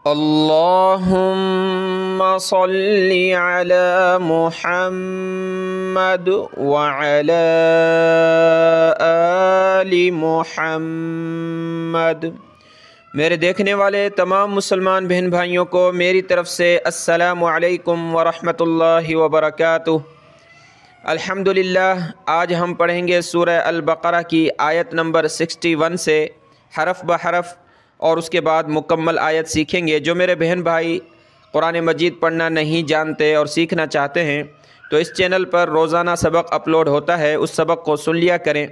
اللهم صل على محمد وعلى آل محمد۔ میرے دیکھنے والے تمام مسلمان بہن بھائیوں کو میری طرف سے السلام علیکم ورحمۃ اللہ وبرکاتہ۔ الحمدللہ، آج ہم پڑھیں گے سورہ البقرہ کی آیت نمبر 61 سے حرف بحرف، اور اس کے بعد مکمل آیت سیکھیں گے۔ جو میرے بہن بھائی قرآن مجید پڑھنا نہیں جانتے اور سیکھنا چاہتے ہیں تو اس چینل پر روزانہ سبق اپلوڈ ہوتا ہے، اس سبق کو سن لیا کریں۔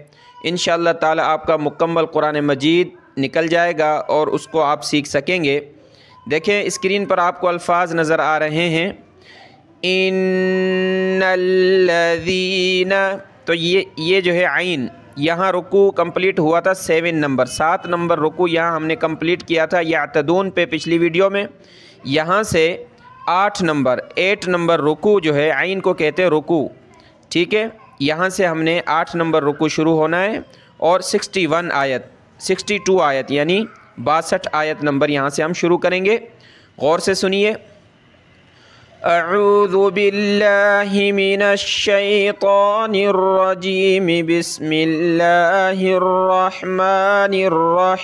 انشاءاللہ تعالی آپ کا مکمل قرآن مجید نکل جائے گا اور اس کو آپ سیکھ سکیں گے۔ دیکھیں اسکرین پر آپ کو الفاظ نظر آ رہے ہیں، ان الذین، تو یہ جو ہے عین، یہاں رکوع کمپلیٹ ہوا تھا 7 نمبر رکوع یہاں ہم نے کمپلیٹ کیا تھا یعتدون پہ پچھلی ویڈیو میں۔ یہاں سے 8 نمبر رکوع جو ہے عین کو کہتے ہیں رکوع، ٹھیک ہے۔ یہاں سے ہم نے 8 نمبر رکوع شروع ہونا ہے اور 62 آیت یعنی 62 آیت نمبر یہاں سے ہم شروع کریں گے۔ غور سے سنیے۔ اعوذ باللہ من الشیطان الرجیم، بسم اللہ الرحمن الرحیم۔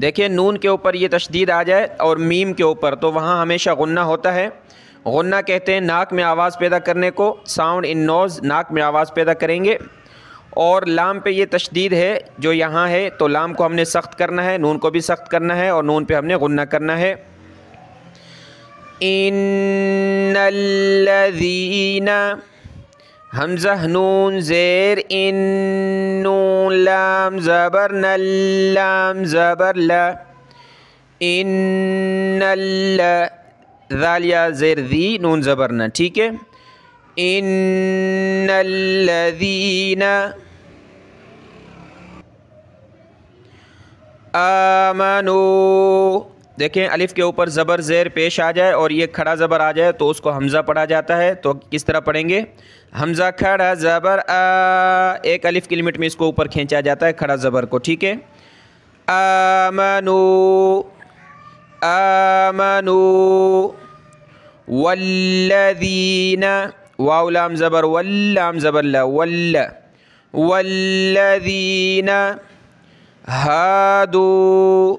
دیکھیں نون کے اوپر یہ تشدید آ جائے اور میم کے اوپر تو وہاں ہمیشہ غنہ ہوتا ہے۔ غنہ کہتے ہیں ناک میں آواز پیدا کرنے کو، ساؤنڈ ان نوز، ناک میں آواز پیدا کریں گے۔ اور لام پہ یہ تشدید ہے جو یہاں ہے، تو لام کو ہم نے سخت کرنا ہے، نون کو بھی سخت کرنا ہے، اور نون پہ ہم نے غنہ کرنا ہے۔ ان الذین، حمزہ نون زیر ان، نون لام زبر نل، لام زبر لا، ان ذالیا زیر ذی، نون زبر نہ، ٹھیک ہے۔ ان الذین آمنوا، دیکھیں الف کے اوپر زبر زیر پیش آ جائے اور یہ کھڑا زبر آ جائے تو اس کو حمزہ پڑھا جاتا ہے۔ تو کس طرح پڑھیں گے؟ حمزہ کھڑا زبر آ، ایک الف کی لمٹ میں اس کو اوپر کھینچا جاتا ہے کھڑا زبر کو، ٹھیک ہے۔ آمنوا، آمنوا، والذین، واو لام زبر واللام زبر لا، والذین ہادو،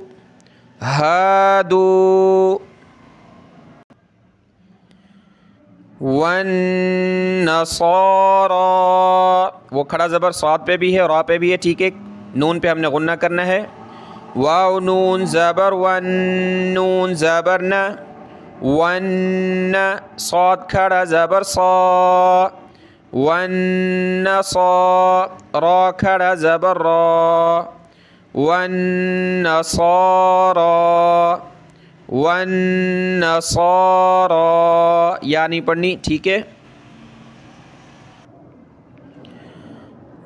ہادو، والنصارى، وہ کھڑا زبر صاد پہ بھی ہے اور را پہ بھی ہے، ٹھیک ہے۔ نون پہ ہم نے غنہ کرنا ہے۔ واو نون زبر ون، نون زبر نہ، ون، صاد کھڑا زبر صا، والنصا، را کھڑا زبر را، والنصارى، والنصارى، یا نہیں پڑھنی، ٹھیک ہے۔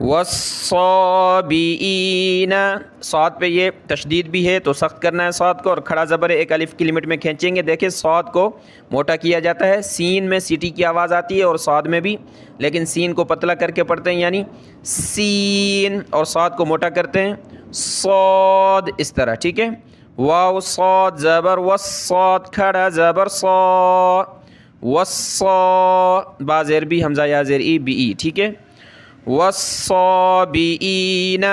والصابئین، صاد پہ یہ تشدید بھی ہے تو سخت کرنا ہے صاد کو، اور کھڑا زبر ایک الف کی لمٹ میں کھینچیں گے۔ دیکھیں صاد کو موٹا کیا جاتا ہے، سین میں سیٹی کی آواز آتی ہے اور صاد میں بھی، لیکن سین کو پتلا کر کے پڑھتے ہیں یعنی سین، اور صاد کو موٹا کرتے ہیں صاد، اس طرح، ٹھیک ہے۔ واو صاد زبر والصاد کھڑا زبر صا، والصا، با زیر بی، حمزہ یا زیر ای بی ای، ٹھیک ہے۔ والصابئین،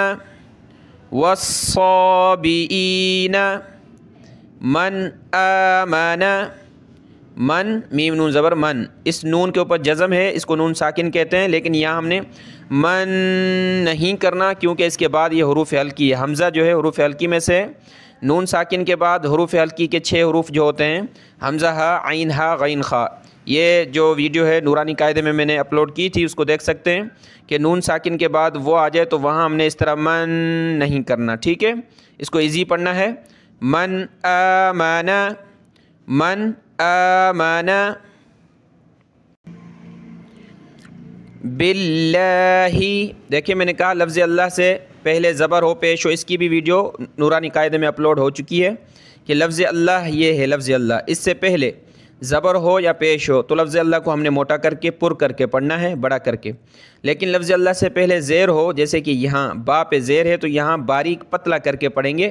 والصابئین، من آمن، من، میم نون زبر من، اس نون کے اوپر جزم ہے، اس کو نون ساکن کہتے ہیں، لیکن یہاں ہم نے من نہیں کرنا کیونکہ اس کے بعد یہ حروف حلقی ہے۔ حمزہ جو ہے حروف حلقی میں سے، نون ساکن کے بعد حروف حلقی کے 6 حروف جو ہوتے ہیں، حمزہ ہا، عین ہا، غین خا۔ یہ جو ویڈیو ہے نورانی قاعدے میں نے اپلوڈ کی تھی، اس کو دیکھ سکتے ہیں کہ نون ساکن کے بعد وہ آ جائے تو وہاں ہم نے اس طرح من نہیں کرنا، ٹھیک ہے۔ اس کو ایزی پڑھنا ہے، من آمن، من آمن باللہ، دیکھیں میں نے کہا لفظ اللہ سے پہلے زبر ہو پیش ہو، اس کی بھی ویڈیو نورانی قاعدے میں اپلوڈ ہو چکی ہے کہ لفظ اللہ یہ ہے لفظ اللہ، اس سے پہلے زبر ہو یا پیش ہو تو لفظ اللہ کو ہم نے موٹا کر کے پر کر کے پڑھنا ہے، بڑا کر کے۔ لیکن لفظ اللہ سے پہلے زیر ہو، جیسے کہ یہاں با پہ زیر ہے تو یہاں باریک پتلا کر کے پڑھیں گے،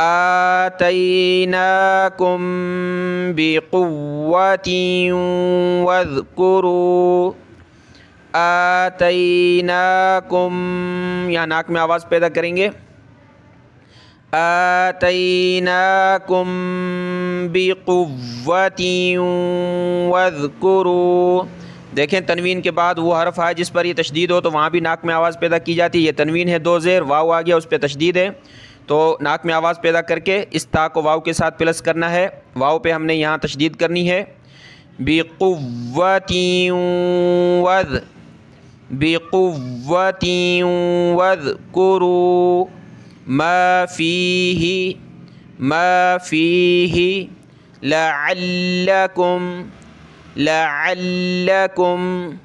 آتیناکم بقوۃ واذکروا، آتیناکم، یہاں ناک میں آواز پیدا کریں گے، آتیناکم بقوۃ واذکروا۔ دیکھیں تنوین کے بعد وہ حرف ہے جس پر یہ تشدید ہو تو وہاں بھی ناک میں آواز پیدا کی جاتی ہے۔ یہ تنوین ہے دو زیر، واو آ گیا اس پہ تشدید ہے تو ناک میں آواز پیدا کر کے اس تا کو واو کے ساتھ پلس کرنا ہے، واو پہ ہم نے یہاں تشدید کرنی ہے۔ بقوۃ بقوۃ واذکروا ما فیہ لعلکم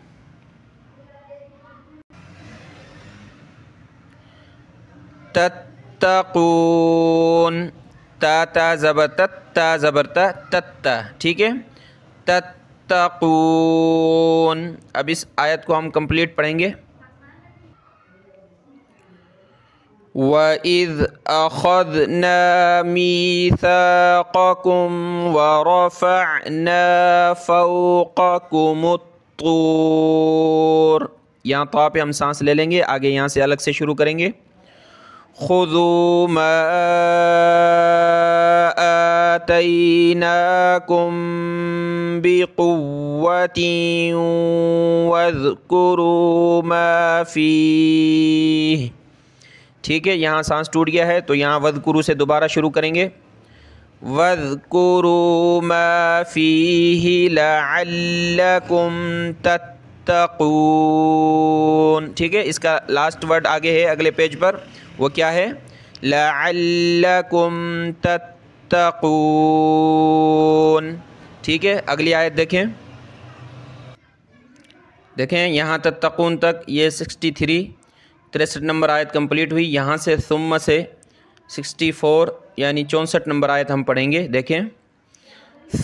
تتقون، تا زبر تا زبر تا، ٹھیک ہے، تتقون۔ اب اس آیت کو ہم کمپلیٹ پڑھیں گے۔ وَإِذْ أَخَذْنَا مِيثَاقَكُمْ وَرَفَعْنَا فَوْقَكُمُ الطُّورَ، یہاں طا پہ ہم سانس لے لیں گے، آگے یہاں سے الگ سے شروع کریں گے۔ خُذُوا مَا آتَيْنَاكُمْ بِقُوَّةٍ وَاذْكُرُوا مَا فِيهِ، ٹھیک ہے، یہاں سانس ٹوٹ گیا ہے تو یہاں وَاذْكُرُوا سے دوبارہ شروع کریں گے۔ وَاذْكُرُوا مَا فِيهِ لَعَلَّكُمْ تَتَّقُونَ، ٹھیک ہے، اس کا لاسٹ ورڈ آگے ہے اگلے پیج پر، وہ کیا ہے؟ لَعَلَّكُمْ تَتَّقُونَ، ٹھیک ہے۔ اگلی آیت دیکھیں یہاں تتقون تک یہ 63 نمبر آیت کمپلیٹ ہوئی، یہاں سے ثم سے 64 یعنی 64 نمبر آیت ہم پڑھیں گے۔ دیکھیں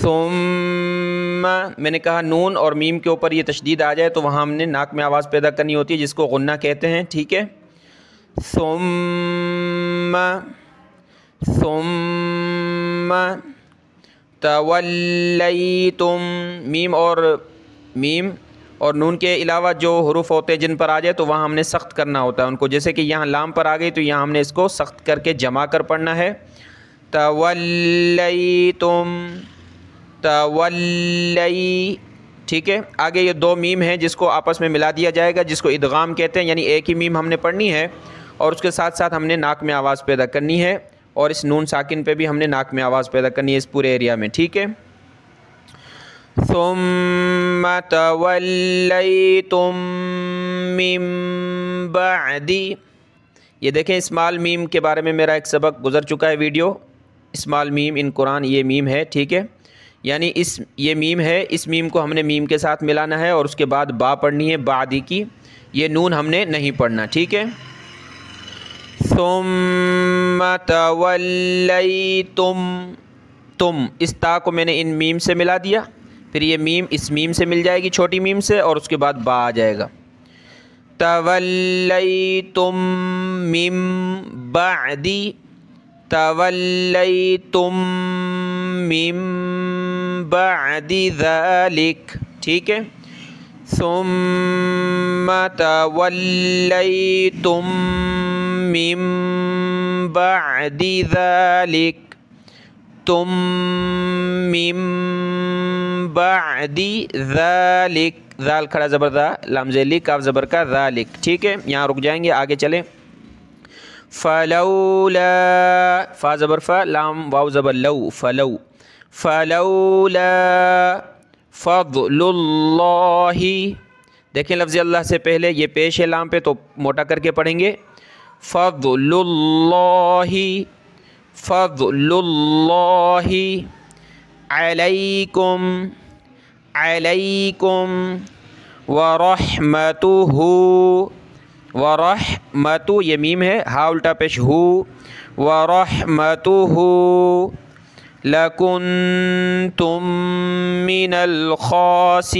ثم، میں نے کہا نون اور میم کے اوپر یہ تشدید آ جائے تو وہاں ہم نے ناک میں آواز پیدا کرنی ہوتی ہے جس کو غنہ کہتے ہیں، ٹھیک ہے۔ ثم تولیتم، میم اور نون کے علاوہ جو حروف ہوتے ہیں جن پر آ جائے تو وہاں ہم نے سخت کرنا ہوتا ہے ان کو، جیسے کہ یہاں لام پر آ گئی تو یہاں ہم نے اس کو سخت کر کے جمع کر پڑھنا ہے۔ تولیتم، ٹھیک ہے۔ آگے یہ دو میم ہیں جس کو آپس میں ملا دیا جائے گا، جس کو ادغام کہتے ہیں، یعنی ایک ہی میم ہم نے پڑھنی ہے اور اس کے ساتھ ساتھ ہم نے ناک میں آواز پیدا کرنی ہے، اور اس نون ساکن پہ بھی ہم نے ناک میں آواز پیدا کرنی ہے اس پورے ایریا میں، ٹھیک ہے۔ ثم تولیتم من بعد، یہ دیکھیں اسمال میم کے بارے میں میرا ایک سبق گزر چکا ہے ویڈیو، اسمال میم ان قرآن، یہ میم ہے، ٹھیک ہے، یعنی یہ میم ہے، اس میم کو ہم نے میم کے ساتھ ملانا ہے اور اس کے بعد با پڑھنی ہے، بعدی کی، یہ نون ہم نے نہیں پڑھنا، ٹھیک ہے۔ ثم تولیتم، تم، اس تا کو میں نے ان میم سے ملا دیا، پھر یہ میم اس میم سے مل جائے گی چھوٹی میم سے اور اس کے بعد با آ جائے گا۔ تولیتم من بعد، تولیتم من بعد ذلک، ٹھیک ہے۔ ثم تولیتم من بعد ذلک، تم من بعد ذلک، ذال کھڑا زبر دا، لام ذیلی، کاف زبر کا ذالک، ٹھیک ہے، یہاں رک جائیں گے، آگے چلیں۔ فلولا، فا زبر فا، لام واو زبر لو، فلو، فلولا فضل اللہ، دیکھیں لفظ اللہ سے پہلے یہ پیش ہے لام پہ تو موٹا کر کے پڑھیں گے، فضل اللہ، فضل اللہ علیکم، علیکم ورحمتہ، ورحمتہ یہ میم ہے، ہا الٹا پیش ہو، ورحمتہ لکنتم من الخاسرین،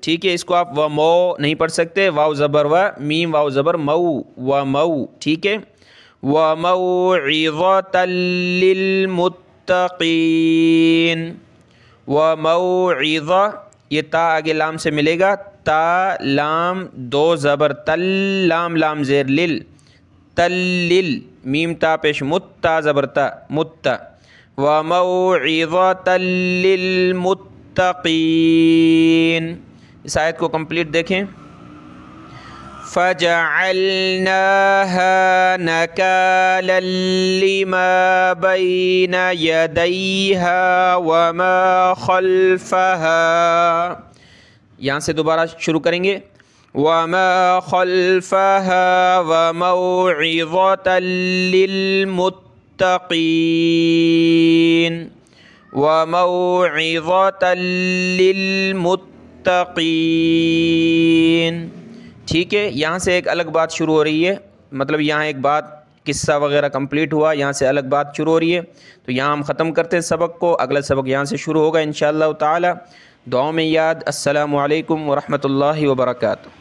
ٹھیک ہے، اس کو آپ و مو نہیں پڑھ سکتے، واو زبر و، میم واو زبر مو، و مو، ٹھیک ہے۔ وَمَوْعِظَةً لِّلْمُتَّقِينَ، وَمَوْعِظَةً، یہ تا آگے لام سے ملے گا، تا لام دو زبر تل، لام لام زیر لل، تلل، میم تا پیش مت، تا زبر تا، مت، وَمَوْعِظَةً لِّلْمُتَّقِينَ۔ اس آیت کو کمپلیٹ دیکھیں۔ فَجَعَلْنَاهَا نَكَالًا لِّمَا بَيْنَ يَدَيْهَا وَمَا خَلْفَهَا، یہاں سے دوبارہ شروع کریں گے، وَمَا خَلْفَهَا وَمَوْعِظَةً لِّلْمُتَّقِينَ، وَمَوْعِظَةً لِّلْمُتَّقِينَ، ٹھیک ہے۔ یہاں سے ایک الگ بات شروع ہو رہی ہے، مطلب یہاں ایک بات قصہ وغیرہ کمپلیٹ ہوا، یہاں سے الگ بات شروع ہو رہی ہے، تو یہاں ہم ختم کرتے ہیں سبق کو، اگلا سبق یہاں سے شروع ہوگا انشاءاللہ تعالی۔ دعاؤں میں یاد۔ السلام علیکم ورحمۃ اللہ وبرکاتہ۔